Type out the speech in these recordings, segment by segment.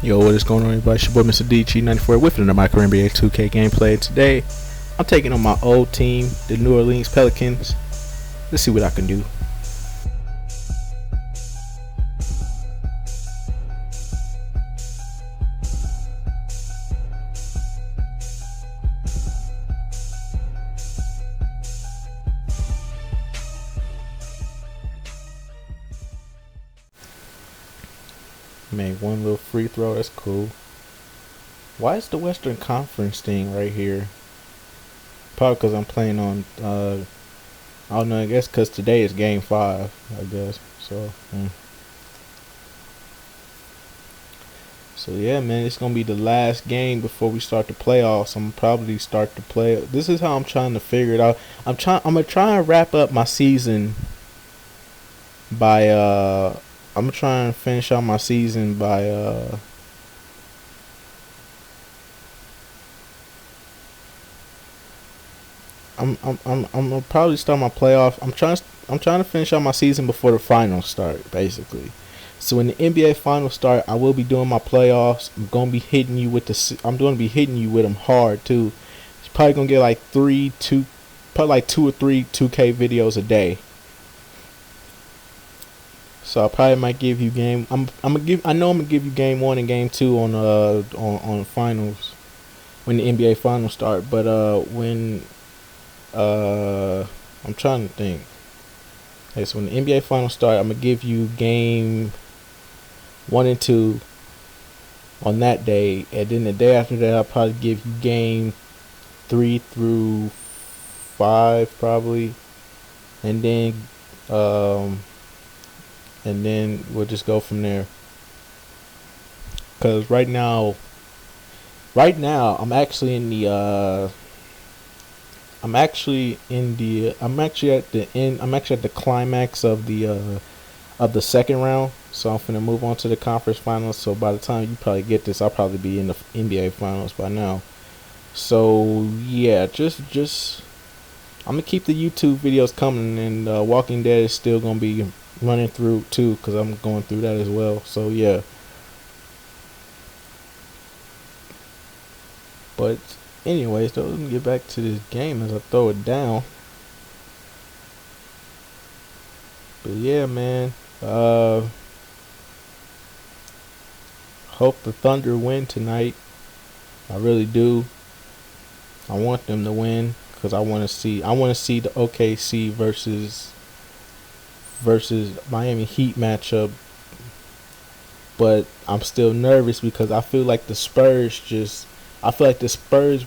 Yo, what is going on, everybody? It's your boy, Mr. DG94, with another MyCareer NBA 2K gameplay. Today, I'm taking on my old team, the New Orleans Pelicans. Let's see what I can do. Made one little free throw, that's cool. Why is the Western Conference thing right here? Probably because I'm playing on, I don't know, I guess because today is game 5, I guess. So yeah, man, it's going to be the last game before we start the playoffs. I'm going to probably start to play. This is how I'm trying to figure it out. I'm going to try and wrap up my season by, I'm trying to finish out my season by I'm gonna probably start my playoff. I'm trying to finish out my season before the finals start, basically. So when the NBA finals start, I will be doing my playoffs. I'm gonna be hitting you with them hard too. It's probably gonna get like two or three 2K videos a day. So I probably might give you game. I know I'm gonna give you game 1 and game 2 on finals when the NBA finals start. But I'm trying to think. Okay, so when the NBA finals start, I'm gonna give you game 1 and 2 on that day, and then the day after that, I'll probably give you game 3 through 5 probably, and then we'll just go from there. Cause right now I'm actually at the climax of the second round. So I'm finna move on to the conference finals. So by the time you probably get this, I'll probably be in the NBA finals by now. So yeah, just I'm gonna keep the YouTube videos coming, and Walking Dead is still gonna be running through too, because I'm going through that as well. So yeah, but anyways, though, let me get back to this game as I throw it down. But yeah, man, hope the Thunder win tonight. I really do. I want them to win because I want to see the OKC versus Miami Heat matchup. But I'm still nervous because I feel like the Spurs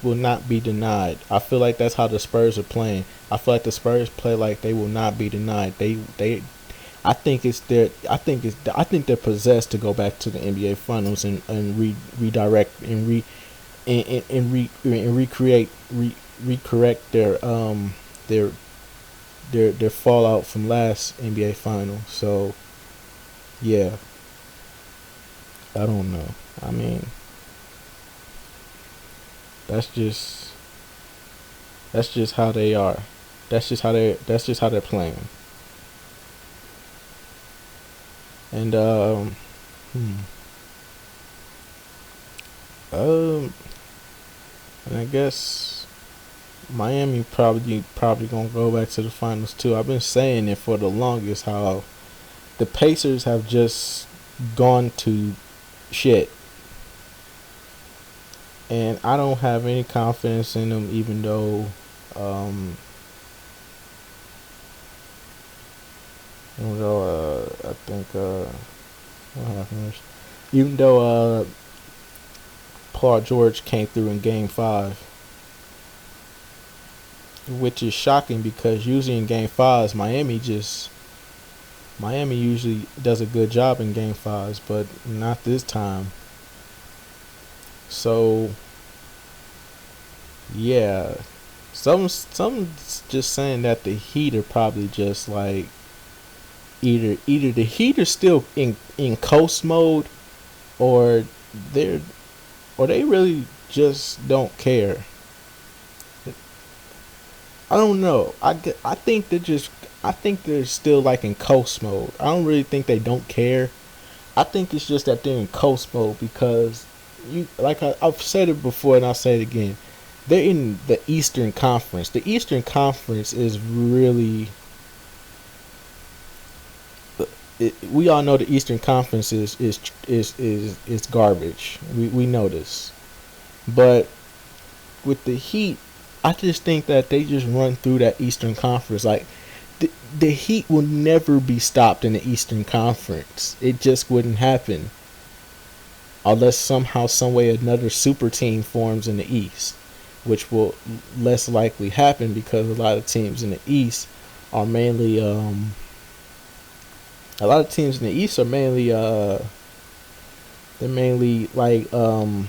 will not be denied. I feel like that's how the Spurs are playing. I feel like the Spurs play like they will not be denied. I think they're possessed to go back to the NBA Finals and redirect and recorrect their fallout from last NBA Final. So yeah, I don't know. I mean, that's just how they are. That's just how they're playing. And and I guess Miami probably gonna go back to the finals too. I've been saying it for the longest how the Pacers have just gone to shit, and I don't have any confidence in them, even though I think what happened? Even though Paul George came through in game 5, which is shocking because usually in game 5s Miami usually does a good job in game 5s, but not this time. So yeah, some just saying that the Heat are probably just like either the Heat are still in coast mode, or they really just don't care. I don't know. I think they're still like in coast mode. I don't really think they don't care. I think it's just that they're in coast mode because I've said it before and I'll say it again. They're in the Eastern Conference. The Eastern Conference is really. We all know the Eastern Conference is garbage. We know this, but with the Heat, I just think that they just run through that Eastern Conference. Like the Heat will never be stopped in the Eastern Conference. It just wouldn't happen unless somehow, some way, another super team forms in the East, which will less likely happen because a lot of teams in the East are mainly they're mainly like low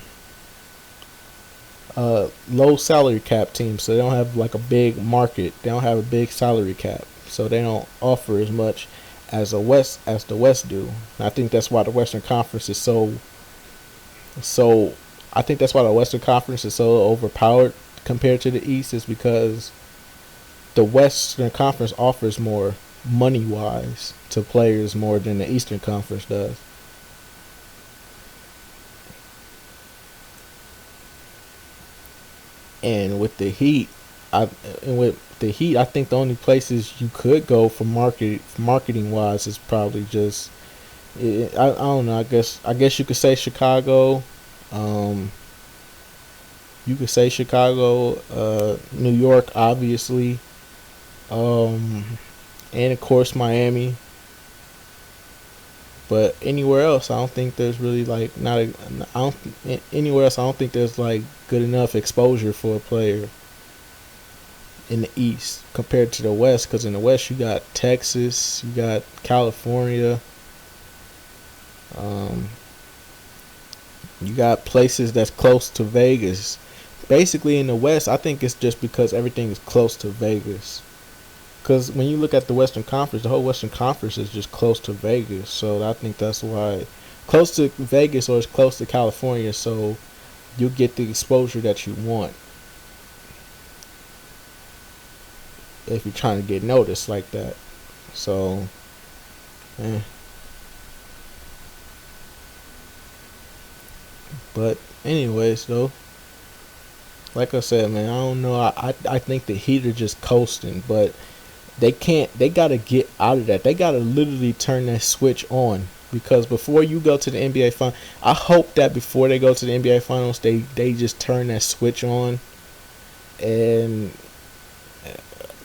salary cap teams, so they don't have like a big market. They don't have a big salary cap, so they don't offer as much as the West do. And I think that's why the Western Conference is so. I think that's why the Western Conference is so overpowered compared to the East, is because the Western Conference offers more money wise to players more than the Eastern Conference does. And with the Heat, I think the only places you could go for marketing wise is probably just I don't know. I guess you could say Chicago. Um, you could say Chicago, New York, obviously, um, and of course Miami. But anywhere else, I don't think there's really like not. I don't anywhere else. I don't think there's like good enough exposure for a player in the East compared to the West. Because in the West, you got Texas, you got California, um, you got places that's close to Vegas. Basically, in the West, I think it's just because everything is close to Vegas. Because when you look at the Western Conference, the whole Western Conference is just close to Vegas. So I think that's why. Close to Vegas or it's close to California, so you'll get the exposure that you want if you're trying to get noticed like that. So, eh. But anyways, though, like I said, man, I don't know. I think the Heat are just coasting, but they can't. They gotta get out of that. They gotta literally turn that switch on, because before you go to the NBA final, I hope that before they go to the NBA finals, they just turn that switch on, and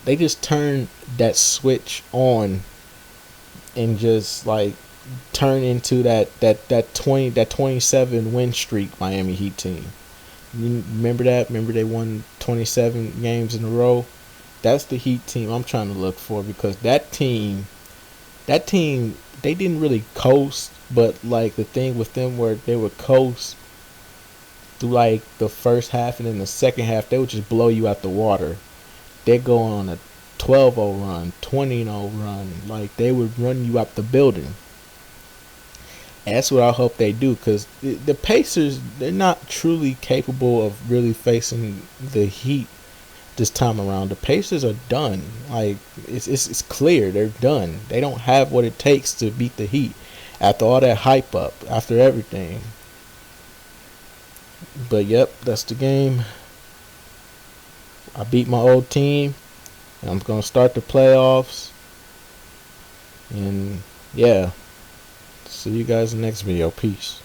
they just turn that switch on, and just like turn into that 27 win streak Miami Heat team. You remember that? Remember they won 27 games in a row? That's the Heat team I'm trying to look for, because that team, they didn't really coast, but like the thing with them where they would coast through like the first half, and then the second half they would just blow you out the water. They'd go on a 12-0 run, 20-0 run, like they would run you out the building. And that's what I hope they do, because the Pacers, they're not truly capable of really facing the Heat this time around. The Pacers are done. Like it's clear they're done. They don't have what it takes to beat the Heat after all that hype up, after everything. But yep, that's the game. I beat my old team, and I'm gonna start the playoffs. And yeah, see you guys in the next video. Peace.